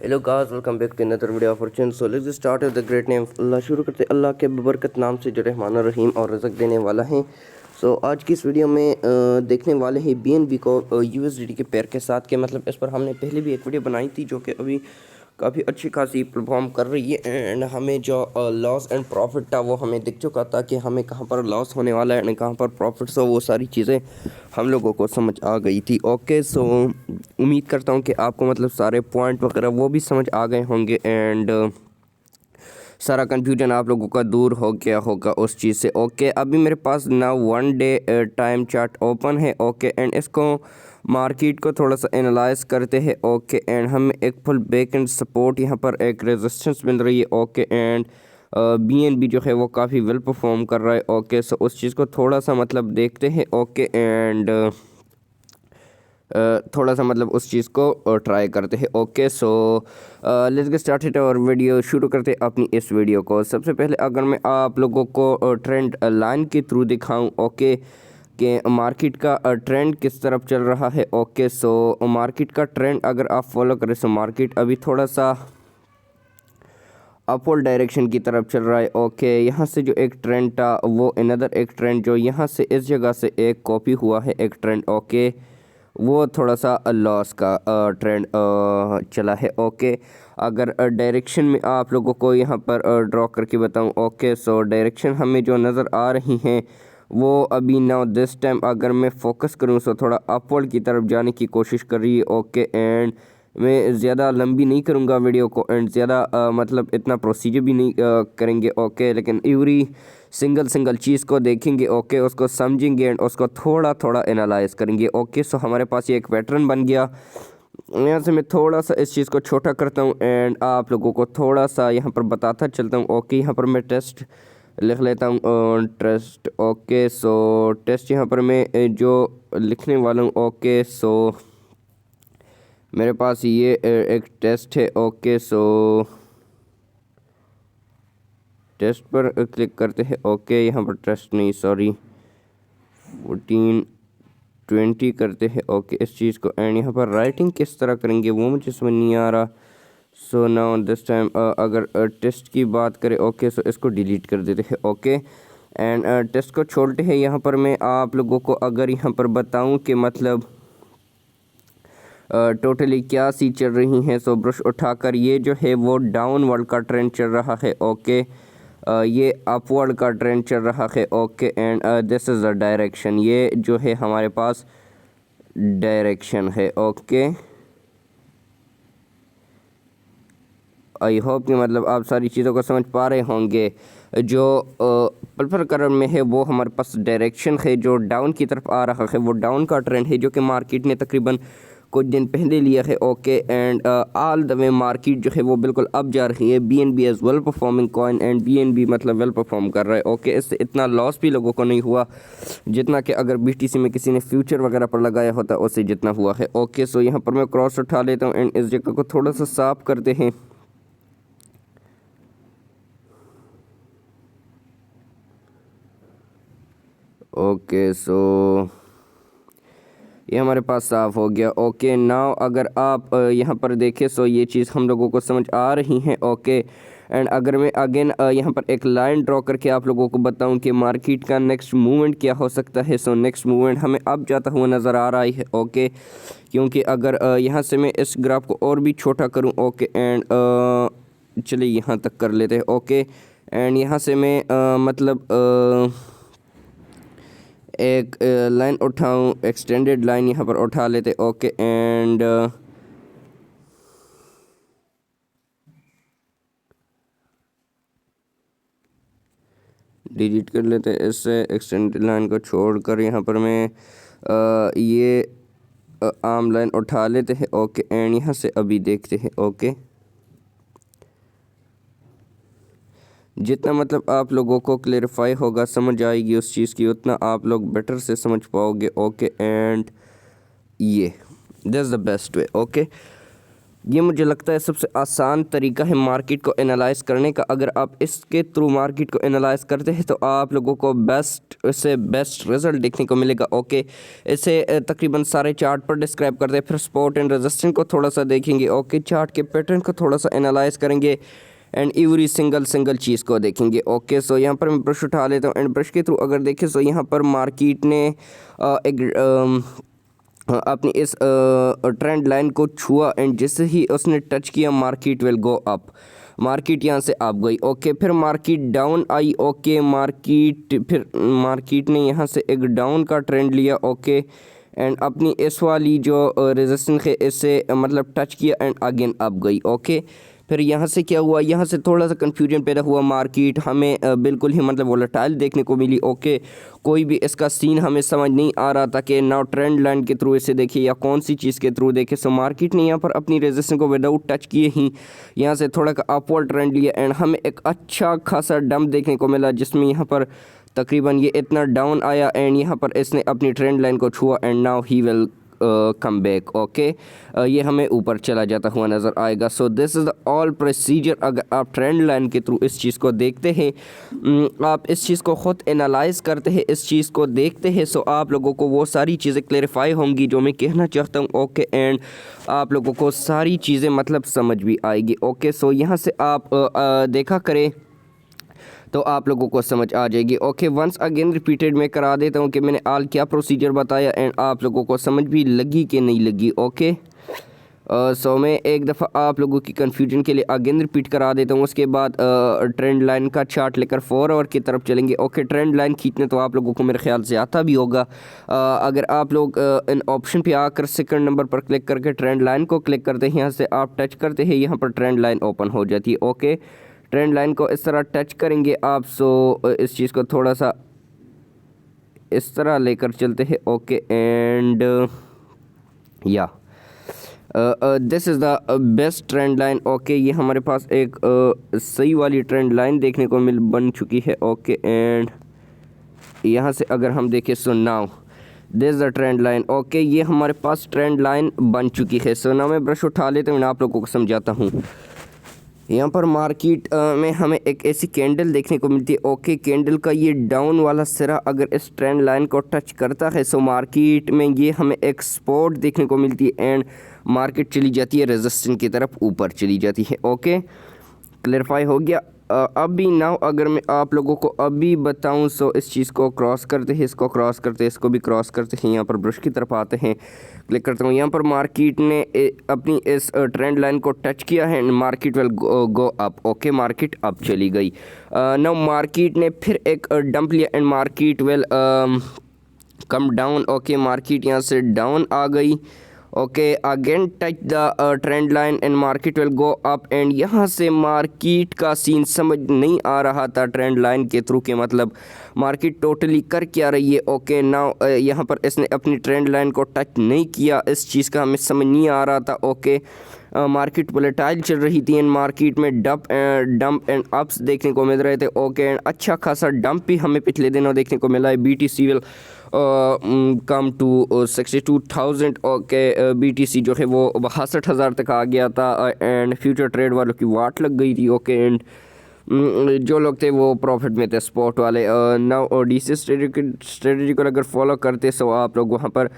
Hello guys, welcome back to another video of channel. So let's start with the great name Allah. शुरू करते अल्लाह के बबरकत नाम से जो रहमान रहीम और रज़क देने वाला है। सो आज की इस वीडियो में देखने वाले हैं BNB को USDT के पेयर के साथ के मतलब इस पर हमने पहले भी एक वीडियो बनाई थी जो कि अभी काफ़ी अच्छी खासी परफॉर्म कर रही है एंड हमें जो लॉस एंड प्रॉफिट था वो हमें दिख चुका था कि हमें कहाँ पर लॉस होने वाला है एंड कहाँ पर प्रॉफिट्स हो, वो सारी चीज़ें हम लोगों को समझ आ गई थी। ओके, सो उम्मीद करता हूँ कि आपको मतलब सारे पॉइंट वगैरह वो भी समझ आ गए होंगे एंड सारा कन्फ्यूजन आप लोगों का दूर हो गया होगा उस चीज़ से। ओके, अभी मेरे पास ना 1 डे टाइम चार्ट ओपन है। ओके, एंड इसको मार्केट को थोड़ा सा एनालाइज करते हैं। ओके, एंड हमें एक फुल बैक एंड सपोर्ट यहाँ पर एक रेजिस्टेंस मिल रही है। ओके, एंड BNB जो है वो काफ़ी वेल परफॉर्म कर रहा है। ओके, सो उस चीज़ को थोड़ा सा मतलब देखते हैं। ओके, एंड थोड़ा सा मतलब उस चीज़ को ट्राई करते हैं। Okay, so let's get started और वीडियो शुरू करते हैं अपनी इस वीडियो को। सबसे पहले अगर मैं आप लोगों को ट्रेंड लाइन के थ्रू दिखाऊं, ओके, कि मार्केट का ट्रेंड किस तरफ चल रहा है। ओके, सो मार्केट का ट्रेंड अगर आप फॉलो करें तो मार्केट अभी थोड़ा सा अपवर्ड डायरेक्शन की तरफ चल रहा है। ओके, यहाँ से जो एक ट्रेंड था वो अनदर एक ट्रेंड जो यहाँ से इस जगह से एक कॉपी हुआ है एक ट्रेंड। ओके, वो थोड़ा सा लॉस का ट्रेंड चला है। ओके, अगर डायरेक्शन में आप लोगों को यहाँ पर ड्रॉ करके बताऊँ, ओके, सो डायरेक्शन हमें जो नज़र आ रही हैं वो अभी नाउ दिस टाइम अगर मैं फोकस करूँ तो थोड़ा अपवर्ड की तरफ जाने की कोशिश कर रही है। ओके, एंड मैं ज़्यादा लंबी नहीं करूँगा वीडियो को एंड ज़्यादा मतलब इतना प्रोसीजर भी नहीं करेंगे। ओके, लेकिन एवरी सिंगल चीज़ को देखेंगे। ओके, उसको समझेंगे एंड उसको थोड़ा थोड़ा एनालाइज करेंगे। ओके, सो हमारे पास ये एक पैटर्न बन गया। यहाँ से मैं थोड़ा सा इस चीज़ को छोटा करता हूँ एंड आप लोगों को थोड़ा सा यहाँ पर बताता चलता हूँ। ओके, यहाँ पर मैं टेस्ट लिख लेता हूँ, टेस्ट। ओके, सो टेस्ट यहाँ पर मैं जो लिखने वाला हूँ। ओके, सो मेरे पास ये एक टेस्ट है। ओके, सो टेस्ट पर क्लिक करते हैं। ओके, यहाँ पर टेस्ट नहीं, सॉरी 1420 करते हैं। ओके, इस चीज़ को एंड यहाँ पर राइटिंग किस तरह करेंगे वो मुझे समझ नहीं आ रहा। सो नाउ दिस टाइम अगर टेस्ट की बात करें, ओके, सो इसको डिलीट कर देते हैं। ओके, एंड टेस्ट को छोड़ते हैं। यहाँ पर मैं आप लोगों को अगर यहाँ पर बताऊँ कि मतलब टोटली क्या सी चल रही हैं, सो ब्रश उठाकर ये जो है वो डाउनवर्ड का ट्रेंड चल रहा है। ओके, ये अपवर्ड का ट्रेंड चल रहा है। Okay, and this is the direction, ये जो है हमारे पास डायरेक्शन है। ओके, आई होप कि मतलब आप सारी चीज़ों को समझ पा रहे होंगे। जो पर्पल कलर में है वो हमारे पास डायरेक्शन है, जो डाउन की तरफ आ रहा है वो डाउन का ट्रेंड है जो कि मार्केट ने तकरीबन कुछ दिन पहले लिया है। Okay, and all the way market जो है वो बिल्कुल अब जा रही है। BNB as well performing coin and BNB मतलब वेल परफॉर्म कर रहा है। ओके, इससे इतना लॉस भी लोगों को नहीं हुआ जितना कि अगर BTC में किसी ने फ्यूचर वगैरह पर लगाया होता उससे जितना हुआ है। ओके, सो यहाँ पर मैं क्रॉस उठा लेता हूँ एंड इस जगह को थोड़ा सा साफ करते हैं। ओके, सो ये हमारे पास साफ़ हो गया। ओके, नाउ अगर आप यहाँ पर देखें सो ये चीज़ हम लोगों को समझ आ रही हैं। ओके, एंड अगर मैं अगेन यहाँ पर एक लाइन ड्रॉ करके आप लोगों को बताऊं कि मार्केट का नेक्स्ट मूवमेंट क्या हो सकता है, सो नेक्स्ट मूवमेंट हमें अब जाता हुआ नज़र आ रहा है। ओके, क्योंकि अगर यहाँ से मैं इस ग्राफ को और भी छोटा करूँ, ओके, एंड चलिए यहाँ तक कर लेते हैं। ओके, एंड यहाँ से मैं मतलब एक लाइन उठाऊं, एक्सटेंडेड लाइन यहाँ पर उठा लेते। ओके, एंड डिलीट कर लेते इससे एक्सटेंडेड लाइन को छोड़कर यहाँ पर मैं ये आम लाइन उठा लेते हैं। ओके, एंड यहाँ से अभी देखते हैं। ओके, जितना मतलब आप लोगों को क्लेरिफाई होगा, समझ आएगी उस चीज़ की, उतना आप लोग बेटर से समझ पाओगे। ओके, एंड ये this is the best way. Okay, ये मुझे लगता है सबसे आसान तरीका है मार्केट को एनालाइज़ करने का। अगर आप इसके थ्रू मार्केट को एनालाइज़ करते हैं तो आप लोगों को बेस्ट रिज़ल्ट देखने को मिलेगा। ओके, इसे तकरीबन सारे चार्ट पर डिस्क्राइब करते हैं, फिर सपोर्ट एंड रेजिस्टेंस को थोड़ा सा देखेंगे। ओके, चार्ट के पैटर्न को थोड़ा सा एनालाइज़ करेंगे एंड एवरी सिंगल चीज़ को देखेंगे। ओके, सो यहाँ पर मैं ब्रश उठा लेता हूँ एंड ब्रश के थ्रू अगर देखें सो यहाँ पर मार्केट ने अपनी इस ट्रेंड लाइन को छुआ एंड जैसे ही उसने टच किया market will go up. Market यहाँ से अप गई। ओके, फिर market down I. Okay, market ने यहाँ से एक डाउन का ट्रेंड लिया। ओके, एंड अपनी इस वाली जो रेजिस्टेंस है इससे मतलब टच किया एंड अगेन अप गई। ओके, फिर यहाँ से क्या हुआ, यहाँ से थोड़ा सा कन्फ्यूजन पैदा हुआ, मार्केट हमें बिल्कुल ही मतलब वोलेटाइल देखने को मिली। ओके, कोई भी इसका सीन हमें समझ नहीं आ रहा था कि नाउ ट्रेंड लाइन के थ्रू इसे देखिए या कौन सी चीज़ के थ्रू देखे। सो मार्केट ने यहाँ पर अपनी रेजिस्टेंस को विदाउट टच किए ही यहाँ से थोड़ा का अपवर्ड ट्रेंड लिया एंड हमें एक अच्छा खासा डंप देखने को मिला, जिसमें यहाँ पर तकरीबन ये इतना डाउन आया एंड यहाँ पर इसने अपनी ट्रेंड लाइन को छुआ and now he will come back. Okay, ये हमें ऊपर चला जाता हुआ नज़र आएगा। So this is the all procedure. अगर आप ट्रेंड लाइन के थ्रू इस चीज़ को देखते हैं, आप इस चीज़ को ख़ुद एनालाइज़ करते हैं, इस चीज़ को देखते हैं, सो आप लोगों को वो सारी चीज़ें क्लेरिफाई होंगी जो मैं कहना चाहता हूँ। ओके, एंड आप लोगों को सारी चीज़ें मतलब समझ भी आएगी। ओके, सो यहाँ से आप देखा करें तो आप लोगों को समझ आ जाएगी। ओके, वंस अगेन रिपीटेड मैं करा देता हूँ कि मैंने आल क्या प्रोसीजर बताया एंड आप लोगों को समझ भी लगी कि नहीं लगी। ओके, सो मैं एक दफ़ा आप लोगों की कन्फ्यूजन के लिए अगेन रिपीट करा देता हूँ। उसके बाद ट्रेंड लाइन का चार्ट लेकर 4 आवर की तरफ चलेंगे। ओके, ट्रेंड लाइन खींचने तो आप लोगों को मेरे ख्याल से आता भी होगा। अगर आप लोग इन ऑप्शन पे आकर सेकंड नंबर पर क्लिक करके ट्रेंड लाइन को क्लिक करते हैं, यहाँ से आप टच करते हैं, यहाँ पर ट्रेंड लाइन ओपन हो जाती है। ओके, ट्रेंड लाइन को इस तरह टच करेंगे आप। सो इस चीज़ को थोड़ा सा इस तरह लेकर चलते हैं। ओके, एंड या this is the best trend line. Okay, ये हमारे पास एक सही वाली ट्रेंड लाइन देखने को बन चुकी है। ओके, एंड यहाँ से अगर हम देखें so now this the trend line. Okay, ये हमारे पास ट्रेंड लाइन बन चुकी है। सो नाउ मैं ब्रश उठा लेता हूँ, मैं आप लोगों को समझाता हूँ। यहाँ पर मार्केट में हमें एक ऐसी कैंडल देखने को मिलती है। ओके, कैंडल का ये डाउन वाला सिरा अगर इस ट्रेंड लाइन को टच करता है सो मार्केट में ये हमें एक सपोर्ट देखने को मिलती है एंड मार्केट चली जाती है रेजिस्टेंस की तरफ, ऊपर चली जाती है। ओके, क्लियरफाई हो गया। अभी नाउ अगर मैं आप लोगों को अभी बताऊं सो इस चीज़ को क्रॉस करते हैं, इसको क्रॉस करते हैं, इसको भी क्रॉस करते हैं, यहाँ पर ब्रश की तरफ आते हैं, क्लिक करता हूँ। यहाँ पर मार्केट ने अपनी इस ट्रेंड लाइन को टच किया है and market will go up. Okay, market up चली गई। नाउ मार्केट ने फिर एक डंप लिया and market will come down. Okay, market यहाँ से डाउन आ गई। Okay, again touch the trend line and market will go up and यहाँ से मार्केट का सीन समझ नहीं आ रहा था ट्रेंड लाइन के थ्रू के मतलब मार्केट टोटली कर क्या रही है। ओके, नाउ यहाँ पर इसने अपनी ट्रेंड लाइन को टच नहीं किया, इस चीज़ का हमें समझ नहीं आ रहा था। ओके, मार्केट वोलेटाइल चल रही थी एंड मार्केट में डंप एंड अप्स देखने को मिल रहे थे। ओके, एंड अच्छा खासा डंप भी हमें पिछले दिनों देखने को मिला है। BTC will come to 62,000। Okay, BTC जो है वो 62,000 तक आ गया था एंड फ्यूचर ट्रेड वालों की वाट लग गई थी। ओके, एंड जो लोग थे वो प्रॉफिट में थे, स्पॉट वाले। नाउ DC स्ट्रेटजी को अगर फॉलो करते सो आप लोग वहाँ पर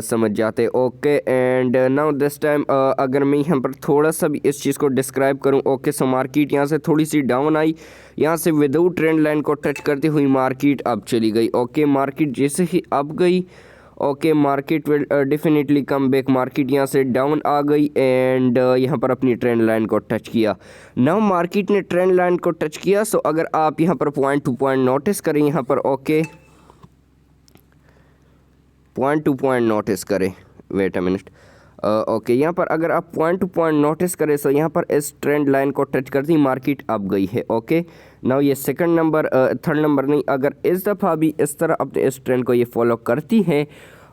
समझ जाते। Okay, and now this time अगर मैं यहाँ पर थोड़ा सा भी इस चीज़ को डिस्क्राइब करूँ। ओके, सो मार्केट यहाँ से थोड़ी सी डाउन आई, यहाँ से विदाउट ट्रेंड लाइन को टच करते हुई मार्केट अप चली गई। ओके, मार्केट जैसे ही अप गई, okay, market will definitely come back. Market यहाँ से डाउन आ गई एंड यहाँ पर अपनी ट्रेंड लाइन को टच किया। नाउ मार्केट ने ट्रेंड लाइन को टच किया। सो अगर आप यहाँ पर पॉइंट टू पॉइंट नोटिस करें, यहाँ पर okay point two point notice करें, वेट अ मिनट। ओके, यहाँ पर अगर आप पॉइंट टू पॉइंट नोटिस करें सो यहाँ पर इस ट्रेंड लाइन को टच करती मार्केट अप गई है। ओके, नाउ ये सेकंड नंबर थर्ड नंबर नहीं, अगर इस दफ़ा भी इस तरह अपने इस ट्रेंड को ये फॉलो करती है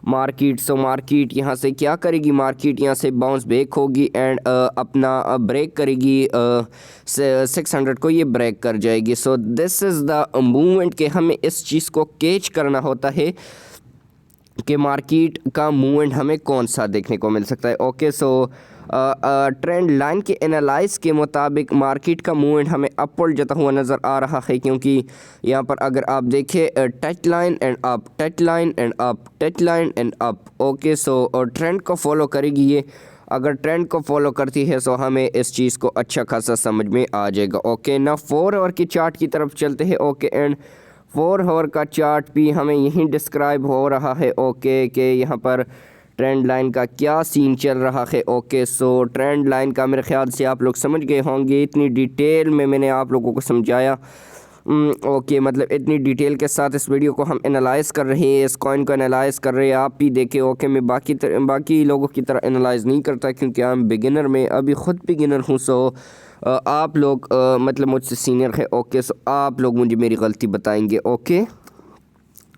मार्केट, सो मार्केट यहाँ से क्या करेगी, मार्केट यहाँ से बाउंस बैक होगी एंड अपना ब्रेक करेगी 600 को, ये ब्रेक कर जाएगी। So this is the movement के हमें इस चीज़ को कैच करना होता है कि मार्केट का मूवमेंट हमें कौन सा देखने को मिल सकता है। ओके, सो ट्रेंड लाइन के एनालाइज के मुताबिक मार्केट का मूवमेंट हमें अपवर्ड जाता हुआ नज़र आ रहा है, क्योंकि यहाँ पर अगर आप देखें touch line and up, touch line and up, touch line and up. Okay, so trend को फॉलो करेगी ये। अगर ट्रेंड को फॉलो करती है तो हमें इस चीज़ को अच्छा खासा समझ में आ जाएगा। ओके ना, 4 आवर की चार्ट की तरफ चलते हैं। ओके, एंड 4 आवर का चार्ट भी हमें यहीं डिस्क्राइब हो रहा है। ओके कि यहाँ पर ट्रेंड लाइन का क्या सीन चल रहा है। ओके, सो ट्रेंड लाइन का मेरे ख्याल से आप लोग समझ गए होंगे, इतनी डिटेल में मैंने आप लोगों को समझाया। ओके, मतलब इतनी डिटेल के साथ इस वीडियो को हम एनालाइज़ कर रहे हैं, इस कॉइन को एनालाइज़ कर रहे हैं, आप भी देखें। ओके, मैं बाकी लोगों की तरह एनालाइज़ नहीं करता, क्योंकि आई एम बिगिनर, में अभी ख़ुद बिगिनर हूँ। सो आप लोग मतलब मुझसे सीनियर है। ओके, सो आप लोग मुझे मेरी गलती बताएंगे। Okay,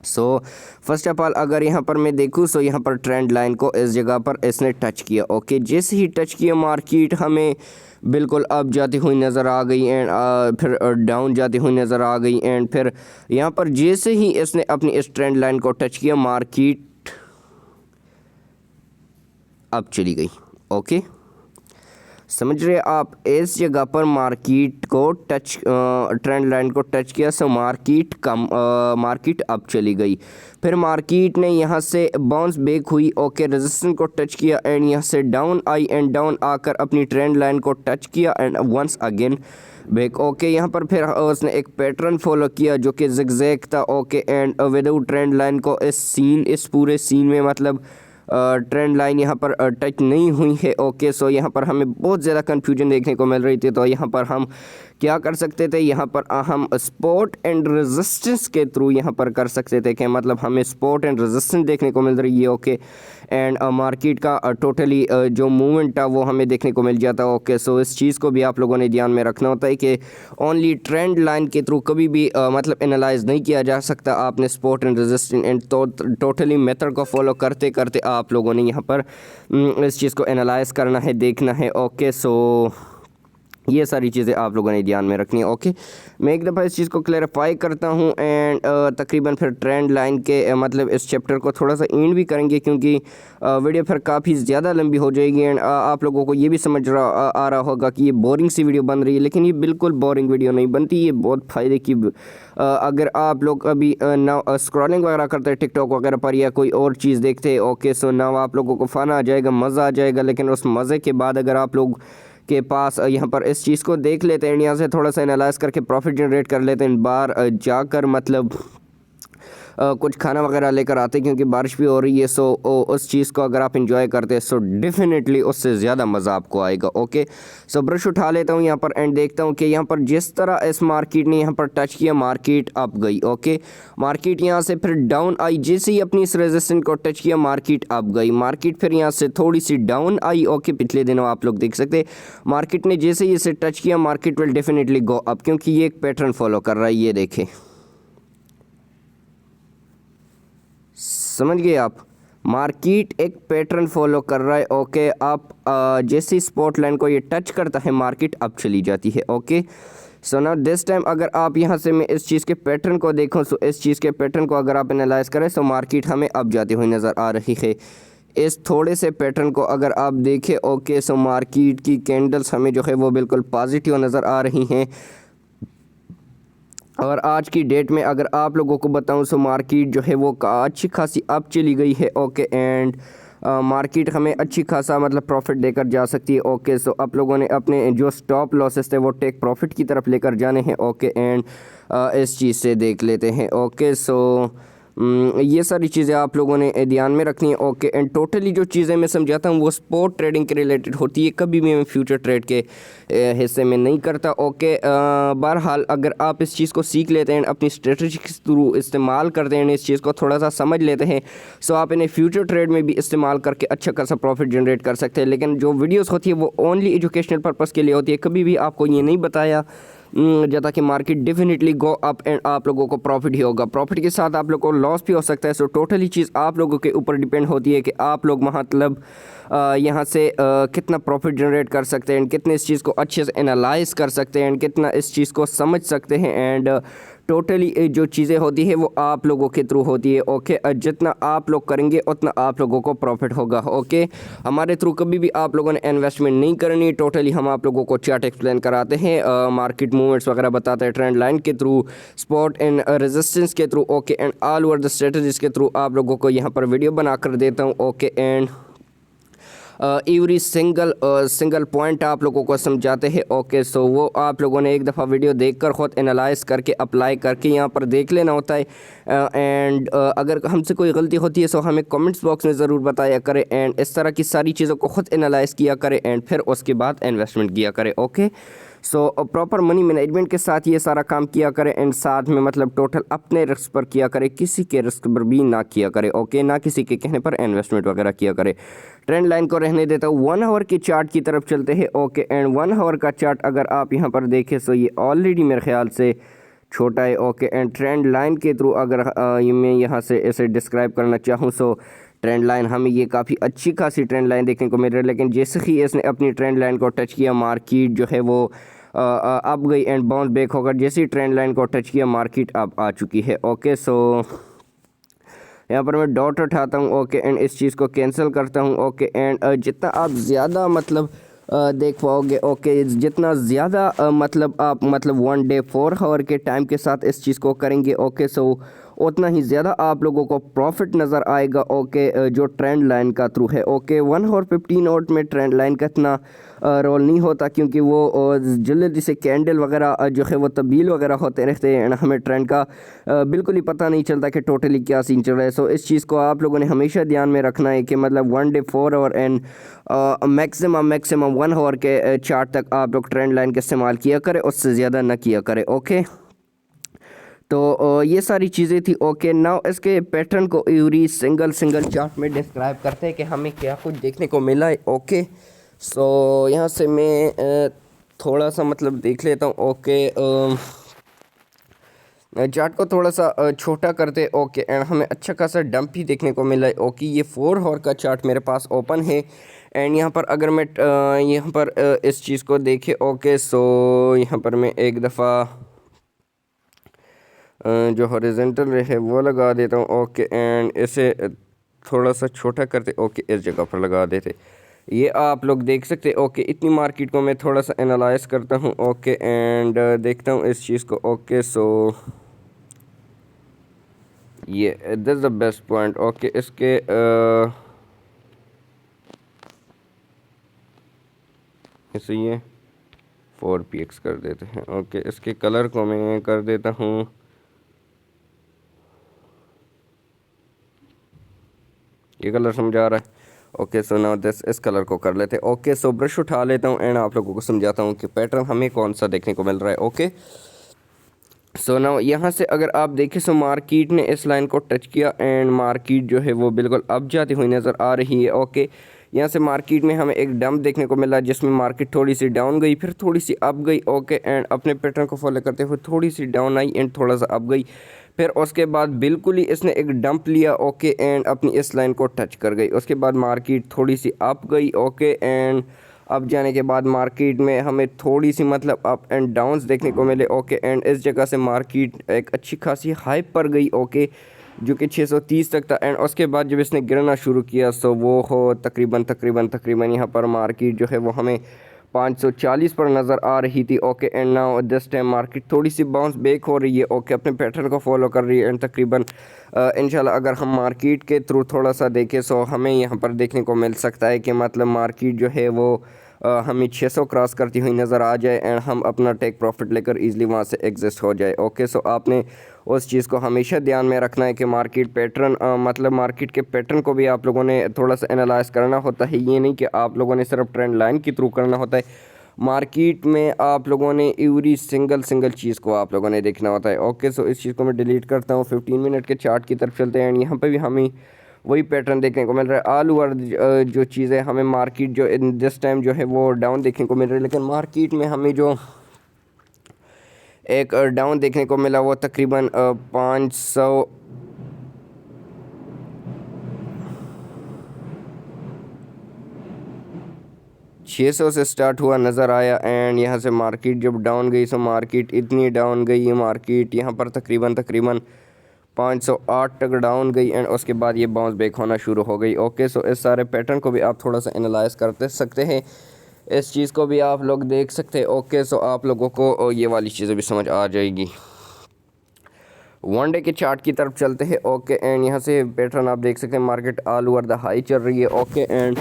so first of all अगर यहाँ पर मैं देखूँ, सो यहाँ पर ट्रेंड लाइन को इस जगह पर इसने टच किया। ओके, जैसे ही टच किया मार्केट हमें बिल्कुल अप जाती हुई नज़र आ गई, एंड फिर डाउन जाती हुई नज़र आ गई, एंड फिर यहाँ पर जैसे ही इसने अपनी इस ट्रेंड लाइन को टच किया मार्केट अप चली गई। ओके, समझ रहे आप, इस जगह पर मार्केट को टच ट्रेंड लाइन को टच किया, सो मार्केट अप चली गई। फिर मार्केट ने यहाँ से बाउंस बैक हुई। ओके, रेजिस्टेंस को टच किया एंड यहाँ से डाउन आई, एंड डाउन आकर अपनी ट्रेंड लाइन को टच किया and once again back. Okay, यहाँ पर फिर उसने एक पैटर्न फॉलो किया जो कि जिगजैग था। Okay, and without trend line को इस पूरे सीन में मतलब ट्रेंड लाइन यहाँ पर टच नहीं हुई है। ओके, सो यहाँ पर हमें बहुत ज़्यादा कन्फ्यूजन देखने को मिल रही थी। तो यहाँ पर हम क्या कर सकते थे, यहाँ पर हम सपोर्ट एंड रेजिस्टेंस के थ्रू यहाँ पर कर सकते थे कि मतलब हमें सपोर्ट एंड रेजिस्टेंस देखने को मिल रही है। ओके, एंड मार्केट का टोटली जो मूवमेंट था वो हमें देखने को मिल जाता है। ओके, सो इस चीज़ को भी आप लोगों ने ध्यान में रखना होता है कि ओनली ट्रेंड लाइन के थ्रू कभी भी मतलब एनालाइज नहीं किया जा सकता। आपने support and resistance and totally method को फॉलो करते करते आप लोगों ने यहाँ पर इस चीज़ को एनालाइज करना है, देखना है। ओके, सो ये सारी चीज़ें आप लोगों ने ध्यान में रखनी है। ओके, मैं एक दफ़ा इस चीज़ को क्लैरिफाई करता हूँ, एंड तकरीबन फिर ट्रेंड लाइन के मतलब इस चैप्टर को थोड़ा सा एंड भी करेंगे, क्योंकि वीडियो फिर काफ़ी ज़्यादा लंबी हो जाएगी। एंड आप लोगों को ये भी समझ आ रहा होगा कि ये बोरिंग सी वीडियो बन रही है, लेकिन ये बिल्कुल बोरिंग वीडियो नहीं बनती, ये बहुत फ़ायदे की। अगर आप लोग अभी ना स्क्रॉलिंग वगैरह करते हैं टिकटॉक वगैरह पर या कोई और चीज़ देखते हैं, ओके, सो ना आप लोगों को फ़न आ जाएगा, मज़ा आ जाएगा, लेकिन उस मज़े के बाद अगर आप लोग के पास यहाँ पर इस चीज़ को देख लेते हैं, यहाँ से थोड़ा सा एनालाइज करके प्रॉफिट जनरेट कर लेते हैं, बाहर जाकर मतलब कुछ खाना वगैरह लेकर आते, क्योंकि बारिश भी हो रही है। सो उस चीज़ को अगर आप इंजॉय करते हैं, सो डेफिनेटली उससे ज़्यादा मज़ा आपको आएगा। ओके, सो ब्रश उठा लेता हूँ यहाँ पर एंड देखता हूँ कि यहाँ पर जिस तरह इस मार्केट ने यहाँ पर टच किया मार्केट अप गई। ओके, मार्केट यहाँ से फिर डाउन आई, जैसे ही अपनी इस रेजिस्टेंस को टच किया मार्केट अप गई, मार्केट फिर यहाँ से थोड़ी सी डाउन आई। ओके, पिछले दिनों आप लोग देख सकते मार्केट ने जैसे ही इसे टच किया market will definitely go up, क्योंकि ये एक पैटर्न फॉलो कर रहा है। ये देखें, समझ गए आप, मार्केट एक पैटर्न फॉलो कर रहा है। ओके, आप जैसे ही स्पॉट लाइन को ये टच करता है मार्केट अप चली जाती है। ओके, सो ना दिस टाइम अगर आप यहाँ से मैं इस चीज़ के पैटर्न को देखूँ, सो इस चीज़ के पैटर्न को अगर आप एनालाइज करें, सो मार्केट हमें अप जाती हुई नज़र आ रही है। इस थोड़े से पैटर्न को अगर आप देखें, ओके, सो मार्केट की कैंडल्स हमें जो है वो बिल्कुल पॉजिटिव नज़र आ रही हैं। और आज की डेट में अगर आप लोगों को बताऊं, सो मार्केट जो है वो अच्छी खासी अप चली गई है। ओके, एंड मार्केट हमें अच्छी खासा मतलब प्रॉफिट देकर जा सकती है। ओके, सो आप लोगों ने अपने जो स्टॉप लॉसेस थे वो टेक प्रॉफिट की तरफ लेकर जाने हैं। ओके, एंड इस चीज़ से देख लेते हैं। ओके, सो ये सारी चीज़ें आप लोगों ने ध्यान में रखनी है। ओके, एंड टोटली जो चीज़ें मैं समझाता हूँ वो स्पोर्ट ट्रेडिंग के रिलेटेड होती है, कभी भी मैं फ्यूचर ट्रेड के हिस्से में नहीं करता। ओके, बहरहाल अगर आप इस चीज़ को सीख लेते हैं, अपनी स्ट्रेटजी के थ्रू इस्तेमाल करते हैं, इस चीज़ को थोड़ा सा समझ लेते हैं, सो आप इन्हें फ्यूचर ट्रेड में भी इस्तेमाल करके अच्छा खासा प्रॉफिट जनरेट कर सकते हैं। लेकिन जो वीडियोज़ होती है वो ओनली एजुकेशनल पर्पज़ के लिए होती है, कभी भी आपको ये नहीं बताया जाता कि market definitely go up and आप लोगों को प्रॉफिट ही होगा, प्रॉफिट के साथ आप लोगों को लॉस भी हो सकता है। सो टोटली चीज़ आप लोगों के ऊपर डिपेंड होती है कि आप लोग मतलब यहाँ से कितना प्रॉफिट जनरेट कर सकते हैं, एंड कितने इस चीज़ को अच्छे से एनालाइज कर सकते हैं, एंड कितना इस चीज़ को समझ सकते हैं, एंड टोटली जो चीज़ें होती है वो आप लोगों के थ्रू होती है। ओके, जितना आप लोग करेंगे उतना आप लोगों को प्रॉफिट होगा। ओके, हमारे थ्रू कभी भी आप लोगों ने इन्वेस्टमेंट नहीं करनी। टोटली हम आप लोगों को चार्ट एक्सप्लेन कराते हैं, मार्केट मूवमेंट्स वगैरह बताते हैं, ट्रेंड लाइन के थ्रू, स्पॉट एंड रेजिस्टेंस के through. Okay, and all over the strategies के थ्रू आप लोगों को यहाँ पर वीडियो बना कर देता हूँ। Okay, and every single point आप लोगों को समझाते हैं। ओके, सो वो आप लोगों ने एक दफ़ा वीडियो देखकर ख़ुद एनालाइज करके अप्लाई करके यहाँ पर देख लेना होता है। एंड अगर हमसे कोई गलती होती है तो हमें कमेंट्स बॉक्स में ज़रूर बताया करें। एंड इस तरह की सारी चीज़ों को ख़ुद एनालाइज किया करें एंड फिर उसके बाद इन्वेस्टमेंट किया करें। Okay, so proper money management के साथ ये सारा काम किया करें एंड साथ में मतलब टोटल अपने रिस्क पर किया करें, किसी के रिस्क पर भी ना किया करें। ओके, ना किसी के कहने पर इन्वेस्टमेंट वगैरह किया करें। ट्रेंड लाइन को रहने देता हूँ, 1 आवर के चार्ट की तरफ चलते हैं। ओके, एंड 1 आवर का चार्ट अगर आप यहाँ पर देखें तो ये ऑलरेडी मेरे ख्याल से छोटा है। ओके, एंड ट्रेंड लाइन के थ्रू अगर मैं यहाँ से इसे डिस्क्राइब करना चाहूँ तो ट्रेंड लाइन हमें ये काफ़ी अच्छी खासी ट्रेंड लाइन देखने को मिल रही है, लेकिन जैसे ही इसने अपनी ट्रेंड लाइन को टच किया मार्केट जो है वो अप गई एंड बाउंस बैक होकर जैसे ही ट्रेंड लाइन को टच किया मार्केट अब आ चुकी है। ओके, सो यहाँ पर मैं डॉट उठाता हूँ। ओके, एंड इस चीज़ को कैंसिल करता हूँ। ओके, एंड जितना आप ज़्यादा मतलब देख पाओगे, ओके, जितना ज़्यादा मतलब आप मतलब 1 डे 4 आवर के टाइम के साथ इस चीज़ को करेंगे। ओके, सो उतना ही ज़्यादा आप लोगों को प्रॉफिट नज़र आएगा। ओके, जो ट्रेंड लाइन का थ्रू है। ओके, 1 और 15 आउट में ट्रेंड लाइन का इतना रोल नहीं होता, क्योंकि वो जल्दी से कैंडल वगैरह जो है वो तब्दील वगैरह होते रहते हैं एंड हमें ट्रेंड का बिल्कुल ही पता नहीं चलता कि टोटली क्या सीन चल रहा है। सो इस चीज़ को आप लोगों ने हमेशा ध्यान में रखना है कि मतलब 1 day 4 hour and maximum 1 hour के चार्ट तक आप लोग ट्रेंड लाइन का इस्तेमाल किया करें, उससे ज़्यादा ना किया करें। ओके, तो ये सारी चीज़ें थी। ओके, नाउ इसके पैटर्न को एवरी सिंगल चार्ट में डिस्क्राइब करते हैं कि हमें क्या कुछ देखने को मिला है। ओके, सो यहाँ से मैं थोड़ा सा मतलब देख लेता हूँ। ओके, चार्ट को थोड़ा सा छोटा करते। ओके, एंड हमें अच्छा खासा डंप ही देखने को मिला है। ओके, ये 4 आवर का चार्ट मेरे पास ओपन है एंड यहाँ पर अगर मैं यहाँ पर इस चीज़ को देखे। ओके, सो यहाँ पर मैं एक दफ़ा जो हॉरिजॉन्टल है वो लगा देता हूँ। ओके, एंड इसे थोड़ा सा छोटा करते। ओके, इस जगह पर लगा देते, ये आप लोग देख सकते। ओके, इतनी मार्केट को मैं थोड़ा सा एनालाइज करता हूँ। ओके, एंड देखता हूँ इस चीज़ को। ओके, सो ये this the best point. Okay, इसके इसे ये 4px कर देते हैं। ओके, इसके कलर को मैं कर देता हूँ ये कलर समझा रहा है। ओके, सो नाउ दिस इस कलर को कर लेते हैं। ओके, सो ब्रश उठा लेता हूँ एंड आप लोगों को समझाता हूँ कि पैटर्न हमें कौन सा देखने को मिल रहा है। ओके, सो नाउ यहाँ से अगर आप देखें तो मार्केट ने इस लाइन को टच किया एंड मार्केट जो है वो बिल्कुल अप जाती हुई नज़र आ रही है। ओके, यहाँ से मार्केट में हमें एक डंप देखने को मिला जिसमें मार्केट थोड़ी सी डाउन गई, फिर थोड़ी सी अप गई। ओके, एंड अपने पैटर्न को फॉलो करते हुए थोड़ी सी डाउन आई एंड थोड़ा सा अप गई, फिर उसके बाद बिल्कुल ही इसने एक डंप लिया। ओके, एंड अपनी इस लाइन को टच कर गई। उसके बाद मार्केट थोड़ी सी अप गई। ओके, एंड अप जाने के बाद मार्केट में हमें थोड़ी सी मतलब अप एंड डाउन्स देखने को मिले। ओके, एंड इस जगह से मार्केट एक अच्छी खासी हाइप पर गई। ओके, जो कि 630 तक था एंड उसके बाद जब इसने गिरना शुरू किया तो वो हो तकरीबन यहाँ पर मार्केट जो है वो हमें 540 पर नज़र आ रही थी। Okay, and now this time market थोड़ी सी बाउंस बैक हो रही है। ओके, अपने पैटर्न को फॉलो कर रही है एंड तकरीबन इंशाल्लाह अगर हम मार्केट के थ्रू थोड़ा सा देखें तो हमें यहाँ पर देखने को मिल सकता है कि मतलब मार्केट जो है वो हमें 600 क्रॉस करती हुई नज़र आ जाए एंड हम अपना टेक प्रॉफिट लेकर ईज़िली वहाँ से एग्जिस्ट हो जाए। ओके, सो आपने उस चीज़ को हमेशा ध्यान में रखना है कि मार्केट पैटर्न मतलब मार्केट के पैटर्न को भी आप लोगों ने थोड़ा सा एनालाइज करना होता है। ये नहीं कि आप लोगों ने सिर्फ ट्रेंड लाइन के थ्रू करना होता है। मार्केट में आप लोगों ने एवरी सिंगल चीज़ को आप लोगों ने देखना होता है। ओके, सो इस चीज़ को मैं डिलीट करता हूँ। 15 मिनट के चार्ट की तरफ चलते हैं एंड यहाँ पे भी हमें वही पैटर्न देखने को मिल रहा है। ऑल ओवर जो चीज़ें हमें मार्केट जो इन दिस टाइम जो है वो डाउन देखने को मिल रही है, लेकिन मार्केट में हमें जो एक डाउन देखने को मिला वो तकरीबन 500 4 600 से स्टार्ट हुआ नज़र आया एंड यहाँ से मार्केट जब डाउन गई सो मार्केट इतनी डाउन गई, ये मार्केट यहाँ पर तकरीबन 508 तक डाउन गई एंड उसके बाद ये बाउंस बैक होना शुरू हो गई। ओके, सो इस सारे पैटर्न को भी आप थोड़ा सा एनालाइज करते सकते हैं, इस चीज़ को भी आप लोग देख सकते हैं। ओके, सो आप लोगों को ये वाली चीज़ें भी समझ आ जाएगी। वन डे के चार्ट की तरफ चलते हैं। ओके, एंड यहाँ से पैटर्न आप देख सकते हैं, market all over the high चल रही है। ओके, एंड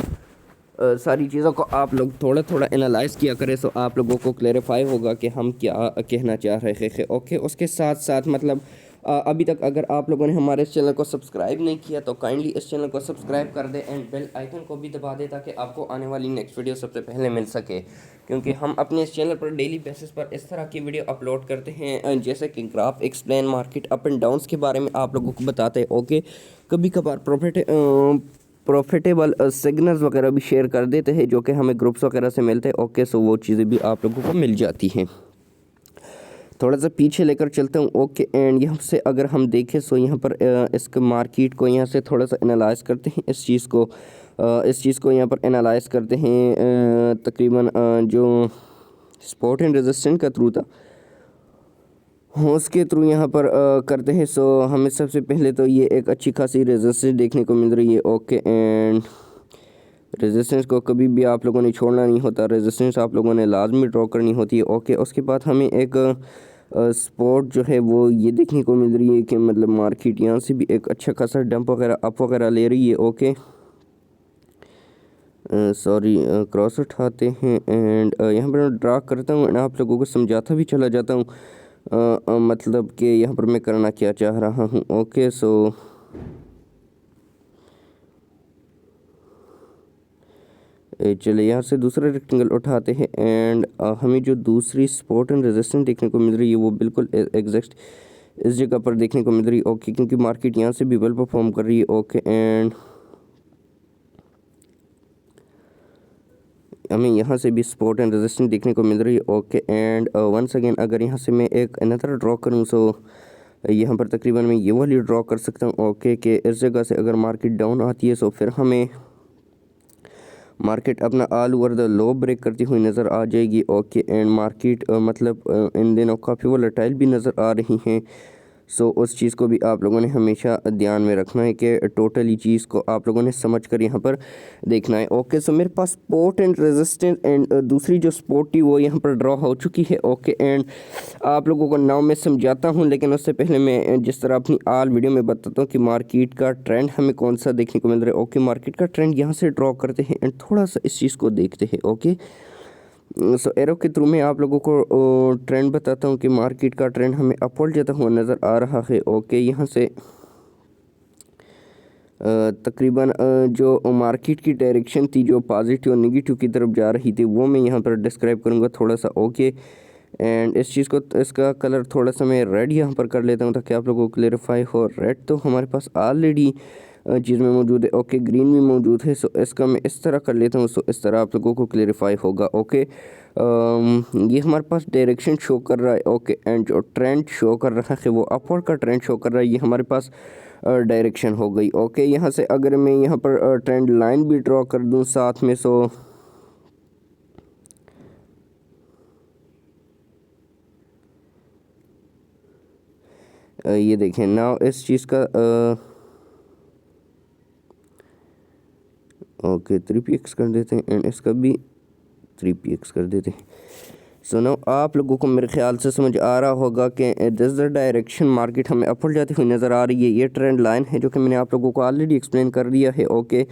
सारी चीज़ों को आप लोग थोड़ा थोड़ा एनालाइज किया करें सो आप लोगों को क्लेरिफाई होगा कि हम क्या कहना चाह रहे हैं। ओके, उसके साथ साथ मतलब अभी तक अगर आप लोगों ने हमारे इस चैनल को सब्सक्राइब नहीं किया तो काइंडली इस चैनल को सब्सक्राइब कर दें एंड बेल आइकन को भी दबा दें ताकि आपको आने वाली नेक्स्ट वीडियो सबसे पहले मिल सके, क्योंकि हम अपने इस चैनल पर डेली बेसिस पर इस तरह की वीडियो अपलोड करते हैं, जैसे कि graph explain, market up and downs के बारे में आप लोगों को बताते हैं। ओके, कभी कभार प्रॉफिटेबल सिग्नल्स वगैरह भी शेयर कर देते हैं जो कि हमें ग्रुप्स वगैरह से मिलते हैं। ओके, सो वो चीज़ें भी आप लोगों को मिल जाती हैं। थोड़ा सा पीछे लेकर चलता हूँ। ओके, एंड यहाँ से अगर हम देखें सो यहाँ पर इसके मार्केट को यहाँ से थोड़ा सा एनालाइज करते हैं, इस चीज़ को यहाँ पर एनालाइज करते हैं। तकरीबन जो सपोर्ट एंड रेजिस्टेंस का थ्रू था उसके थ्रू यहाँ पर करते हैं। सो हमें सबसे पहले तो ये एक अच्छी खासी रेजिस्टेंस देखने को मिल रही है। ओके, एंड रेजिस्टेंस को कभी भी आप लोगों ने छोड़ना नहीं होता, रेजिस्टेंस आप लोगों ने लाजमी ड्रॉ करनी होती है। ओके, उसके बाद हमें एक स्पॉट जो है वो ये देखने को मिल रही है कि मतलब मार्केट यहाँ से भी एक अच्छा खासा डंप वगैरह अप वगैरह ले रही है। ओके, सॉरी, क्रॉस उठाते हैं एंड यहाँ पर ड्रा करता हूँ एंड आप लोगों को समझाता भी चला जाता हूँ मतलब कि यहाँ पर मैं करना क्या चाह रहा हूँ। ओके, सो चले यहाँ से दूसरा रेक्टेंगल उठाते हैं एंड हमें जो दूसरी सपोर्ट एंड रेजिस्टेंस देखने को मिल रही है वो बिल्कुल एग्जैक्ट इस जगह पर देखने को मिल रही है। ओके, क्योंकि मार्केट यहाँ से भी वेल परफॉर्म कर रही है। ओके, एंड हमें यहाँ से भी सपोर्ट एंड रेजिस्टेंस देखने को मिल रही है। ओके, एंड वंस अगेन अगर यहाँ से मैं एक अनदर ड्रॉ करूँ सो यहाँ पर तकरीबन मैं ये वाली ड्रॉ कर सकता हूँ। ओके, कि इस जगह से अगर मार्केट डाउन आती है सो फिर हमें मार्केट अपना all over the low break करती हुई नज़र आ जाएगी। ओके, एंड मार्केट मतलब इन दिनों काफ़ी वोलेटाइल भी नज़र आ रही हैं। सो उस चीज़ को भी आप लोगों ने हमेशा ध्यान में रखना है कि टोटली चीज़ को आप लोगों ने समझ कर यहाँ पर देखना है। ओके, सो मेरे पास सपोर्ट एंड रेजिस्टेंस एंड दूसरी जो सपोर्ट थी वो यहाँ पर ड्रॉ हो चुकी है। ओके, एंड आप लोगों को नाउ मैं समझाता हूँ, लेकिन उससे पहले मैं जिस तरह अपनी आल वीडियो में बताता हूँ कि मार्केट का ट्रेंड हमें कौन सा देखने को मिल रहा है। ओके, मार्केट का ट्रेंड यहाँ से ड्रॉ करते हैं एंड थोड़ा सा इस चीज़ को देखते हैं। ओके, सो एरो के थ्रू मैं आप लोगों को ट्रेंड बताता हूँ कि मार्केट का ट्रेंड हमें अपवर्ड जाता हुआ नज़र आ रहा है। ओके, यहाँ से तकरीबन जो मार्केट की डायरेक्शन थी जो पॉजिटिव और नेगेटिव की तरफ जा रही थी वो मैं यहाँ पर डिस्क्राइब करूँगा थोड़ा सा। ओके, एंड इस चीज़ को इसका कलर थोड़ा सा मैं रेड यहाँ पर कर लेता हूँ ताकि आप लोगों को क्लेरिफाई हो। रेड तो हमारे पास ऑलरेडी चीज़ में मौजूद है। ओके, ग्रीन भी मौजूद है। सो इसका मैं इस तरह कर लेता हूँ, सो इस तरह आप लोगों को क्लेरिफाई होगा। ओके, ये हमारे पास डायरेक्शन शो कर रहा है। ओके, एंड जो ट्रेंड शो कर रहा है वो अपवर्ड का ट्रेंड शो कर रहा है, ये हमारे पास डायरेक्शन हो गई। ओके, यहाँ से अगर मैं यहाँ पर ट्रेंड लाइन भी ड्रॉ कर दूँ साथ में, सो ये देखें नाउ इस चीज़ का ओके 3px कर देते हैं एंड इसका भी 3px कर देते हैं। सो नाउ आप लोगों को मेरे ख्याल से समझ आ रहा होगा कि दिस द डायरेक्शन मार्केट हमें अपवर्ड जाती हुई नज़र आ रही है। ये ट्रेंड लाइन है जो कि मैंने आप लोगों को ऑलरेडी एक्सप्लेन कर दिया है। ओके,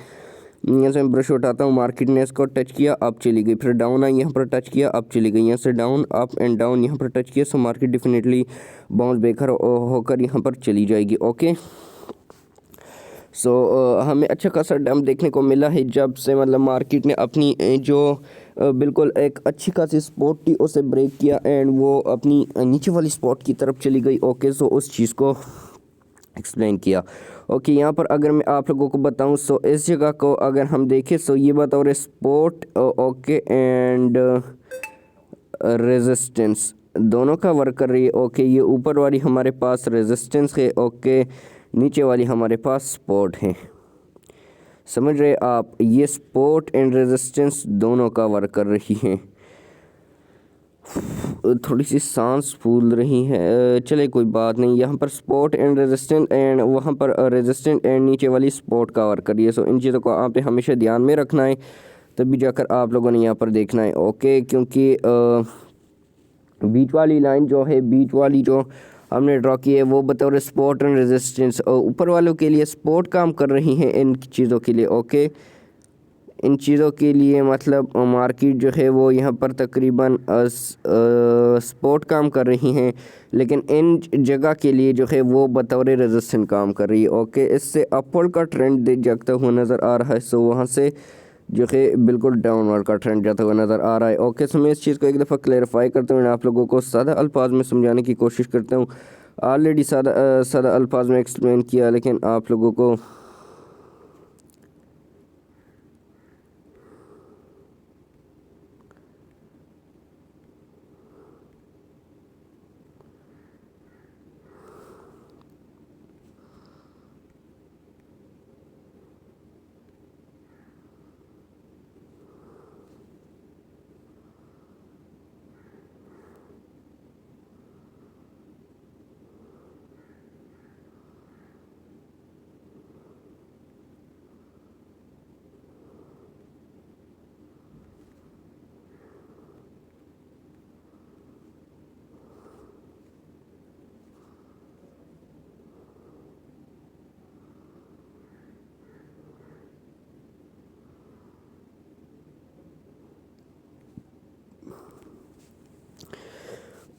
यहाँ से मैं ब्रश उठाता हूँ, मार्केट ने इसको टच किया, अब चली गई, फिर डाउन आई, यहाँ पर टच किया, अब चली गई, यहाँ से डाउन अप एंड डाउन, यहाँ पर टच किया। So market definitely bounce baker होकर यहाँ पर चली जाएगी। ओके, सो हमें अच्छा खासा डंप देखने को मिला है जब से मतलब मार्केट ने अपनी जो बिल्कुल एक अच्छी खासी स्पॉट थी उसे ब्रेक किया एंड वो अपनी नीचे वाली स्पॉट की तरफ चली गई। ओके, सो उस चीज़ को एक्सप्लेन किया। ओके, यहाँ पर अगर मैं आप लोगों को बताऊं सो इस जगह को अगर हम देखें सो ये बतौर स्पॉट ओके एंड रेजिस्टेंस दोनों का वर्क कर रही है। ओके, ये ऊपर वाली हमारे पास रेजिस्टेंस है। ओके, नीचे वाली हमारे पास सपोर्ट है। समझ रहे आप, ये सपोर्ट एंड रेजिस्टेंस दोनों का वर्क कर रही हैं। थोड़ी सी सांस फूल रही है, चले कोई बात नहीं। यहाँ पर सपोर्ट एंड रेजिस्टेंट एंड वहाँ पर रेजिस्टेंट एंड नीचे वाली सपोर्ट का वर्क करिए। सो इन चीज़ों को आपने हमेशा ध्यान में रखना है, तभी जाकर आप लोगों ने यहाँ पर देखना है। ओके, क्योंकि बीच वाली लाइन जो है, बीच वाली जो हमने ड्रॉ की है, वो बतौर सपोर्ट एंड रेजिस्टेंस ऊपर वालों के लिए सपोर्ट काम कर रही हैं इन चीज़ों के लिए। ओके, इन चीज़ों के लिए मतलब मार्केट जो है वो यहाँ पर तकरीबन सपोर्ट काम कर रही हैं, लेकिन इन जगह के लिए जो है वो बतौर रेजिस्टेंस काम कर रही है। ओके, इससे अपवर्ड का ट्रेंड जाता हुआ नज़र आ रहा है। सो वहाँ से जो है बिल्कुल डाउनवर्ड का ट्रेंड जाता हुआ नज़र आ रहा है। ओके, सो मैं इस चीज़ को एक दफ़ा क्लैरिफाई करता हूँ, आप लोगों को सादा अल्फाज में समझाने की कोशिश करता हूँ। ऑलरेडी सादा अल्फाज में एक्सप्लेन किया, लेकिन आप लोगों को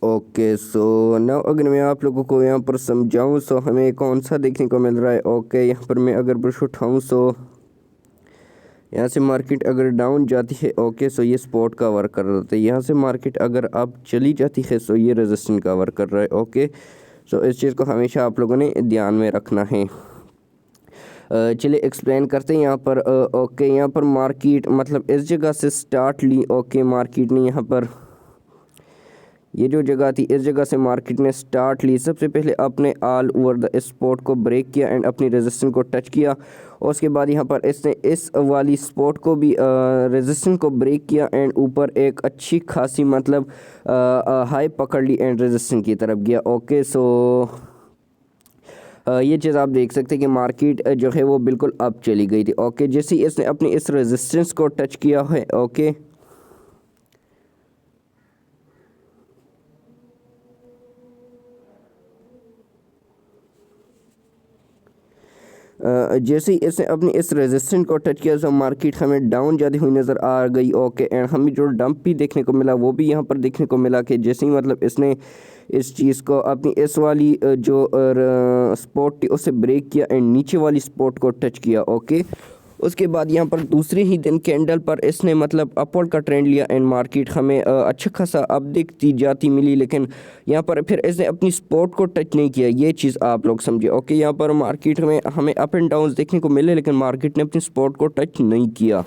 ओके, सो नाउ अगर मैं आप लोगों को यहाँ पर समझाऊँ, सो हमें कौन सा देखने को मिल रहा है। ओके, यहाँ पर मैं अगर ब्रश उठाऊँ, सो यहाँ से मार्केट अगर डाउन जाती है, ओके, सो ये सपोर्ट का वर्क कर रहा था। यहाँ से मार्केट अगर अब चली जाती है, सो ये रेजिस्टेंस का वर्क कर रहा है। ओके, सो इस चीज़ को हमेशा आप लोगों ने ध्यान में रखना है। चलिए एक्सप्लेन करते हैं यहाँ पर। ओके, यहाँ पर मार्केट मतलब इस जगह से स्टार्ट ली। ओके, मार्केट ने यहाँ पर ये जो जगह थी, इस जगह से मार्केट ने स्टार्ट ली। सबसे पहले अपने ऑल ओवर द स्पॉट को ब्रेक किया एंड अपनी रेजिस्टेंस को टच किया, और उसके बाद यहाँ पर इसने इस वाली स्पॉट को भी रेजिस्टेंस को ब्रेक किया एंड ऊपर एक अच्छी खासी मतलब हाई पकड़ ली एंड रेजिस्टेंस की तरफ गया। ओके, सो ये चीज़ आप देख सकते हैं कि मार्केट जो है वो बिल्कुल अप चली गई थी। ओके, जैसे ही इसने अपनी इस रेजिस्टेंस को टच किया है, ओके, जैसे ही इसने अपनी इस रेजिस्टेंस को टच किया, तो मार्केट हमें डाउन जाती हुई नज़र आ गई। ओके, एंड हमें जो डंप भी देखने को मिला वो भी यहाँ पर देखने को मिला कि जैसे ही मतलब इसने इस चीज़ को अपनी इस वाली जो स्पॉट थी उसे ब्रेक किया एंड नीचे वाली स्पॉट को टच किया। ओके, उसके बाद यहाँ पर दूसरे ही दिन कैंडल पर इसने मतलब अपवर्ड का ट्रेंड लिया एंड मार्केट हमें अच्छा खासा अप दिखती जाती मिली, लेकिन यहाँ पर फिर इसने अपनी सपोर्ट को टच नहीं किया। ये चीज़ आप लोग समझिए। ओके, यहाँ पर मार्केट में हमें अप एंड डाउन देखने को मिले, लेकिन मार्केट ने अपनी सपोर्ट को टच नहीं किया।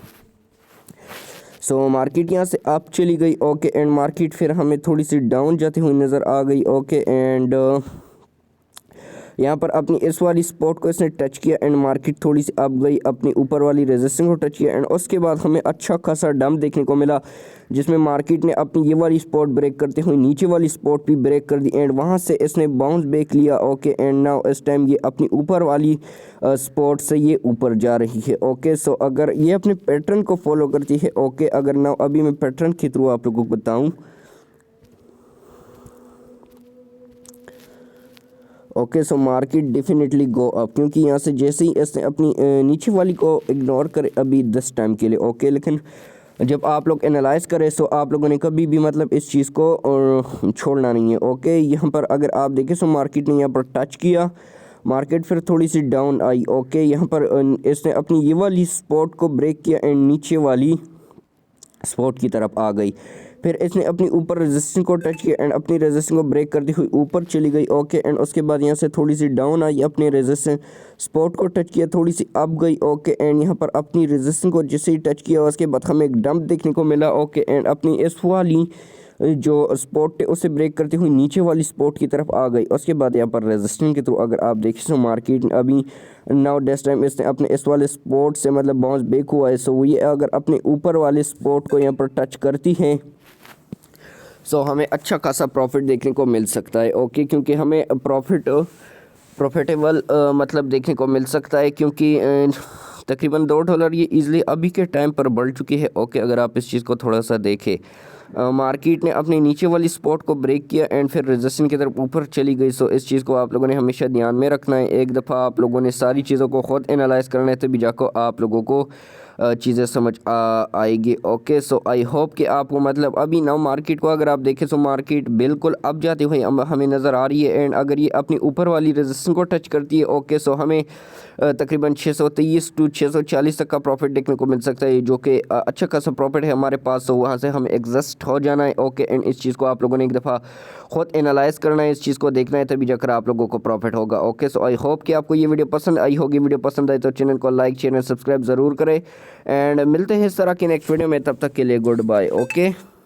सो मार्केट यहाँ से अप चली गई। ओके, एंड मार्केट फिर हमें थोड़ी सी डाउन जाती हुई नज़र आ गई। ओके, एंड यहाँ पर अपनी इस वाली स्पॉट को इसने टच किया एंड मार्केट थोड़ी सी अप गई, अपनी ऊपर वाली रेजिस्टेंस को टच किया एंड उसके बाद हमें अच्छा खासा डंप देखने को मिला, जिसमें मार्केट ने अपनी ये वाली स्पॉट ब्रेक करते हुए नीचे वाली स्पॉट भी ब्रेक कर दी एंड वहाँ से इसने बाउंस बैक लिया। ओके, एंड नाउ इस टाइम ये अपनी ऊपर वाली स्पॉट से ये ऊपर जा रही है। ओके, सो अगर ये अपने पैटर्न को फॉलो करती है, ओके, अगर नाउ अभी मैं पैटर्न के थ्रू आप लोगों को बताऊँ, okay, so market definitely go up, क्योंकि यहाँ से जैसे ही इसने अपनी नीचे वाली को इग्नोर करे अभी 10 टाइम के लिए। ओके, लेकिन जब आप लोग एनालाइज करें, सो आप लोगों ने कभी भी मतलब इस चीज़ को छोड़ना नहीं है। ओके, यहाँ पर अगर आप देखें, सो मार्केट ने यहाँ पर टच किया, मार्केट फिर थोड़ी सी डाउन आई। ओके, यहाँ पर इसने अपनी ये वाली स्पॉट को ब्रेक किया एंड नीचे वाली स्पॉट की तरफ आ गई, फिर इसने अपनी ऊपर रेजिस्टेंस को टच किया एंड अपनी रेजिस्टेंस को ब्रेक करती हुई ऊपर चली गई। ओके, एंड उसके बाद यहाँ से थोड़ी सी डाउन आई, अपने रेजिस्टेंस स्पॉट को टच किया, थोड़ी सी अप गई। ओके, एंड यहाँ पर अपनी रेजिस्टेंस को जैसे ही टच किया उसके बाद हमें एक डंप देखने को मिला। ओके, एंड अपनी इस वाली जो सपोर्ट थे उसे ब्रेक करते हुए नीचे वाली सपोर्ट की तरफ आ गई। उसके बाद यहाँ पर रेजिस्टेंस के थ्रू अगर आप देखें तो मार्केट अभी नाउ डेस्ट टाइम इसने अपने इस वाले सपोर्ट से मतलब बाउंस बैक हुआ है। सो ये अगर अपने ऊपर वाले सपोर्ट को यहाँ पर टच करती है सो हमें अच्छा खासा प्रॉफिट देखने को मिल सकता है। ओके, क्योंकि हमें प्रॉफिटेबल मतलब देखने को मिल सकता है, क्योंकि तकरीबन $2 ये इजीली अभी के टाइम पर बढ़ चुकी है। ओके, अगर आप इस चीज़ को थोड़ा सा देखें, मार्केट ने अपने नीचे वाली स्पॉट को ब्रेक किया एंड फिर रेजिस्टेंस की तरफ ऊपर चली गई। सो इस चीज़ को आप लोगों ने हमेशा ध्यान में रखना है। एक दफ़ा आप लोगों ने सारी चीज़ों को ख़ुद एनालाइज करना है, तभी जाकर आप लोगों को चीज़ें समझ आएगी। ओके, सो आई होप कि आपको मतलब अभी ना मार्केट को अगर आप देखें तो मार्केट बिल्कुल अब जाते हुए हमें नज़र आ रही है। एंड अगर ये अपनी ऊपर वाली रेजिस्टेंस को टच करती है, ओके, सो हमें तकरीबन 623 टू 640 तक का प्रॉफिट देखने को मिल सकता है, जो कि अच्छा खासा प्रॉफिट है हमारे पास। सो वहाँ से हमें एग्जस्ट हो जाना है। ओके, एंड इस चीज़ को आप लोगों ने एक दफ़ा ख़ुद एनालाइज करना है, इस चीज़ को देखना है, तभी जाकर आप लोगों को प्रॉफिट होगा। ओके, सो आई होप कि आपको ये वीडियो पसंद आई होगी। वीडियो पसंद आई तो चैनल को लाइक शेयर एंड सब्सक्राइब ज़रूर करें। एंड मिलते हैं इस तरह की नेक्स्ट वीडियो में, तब तक के लिए गुड बाय। ओके।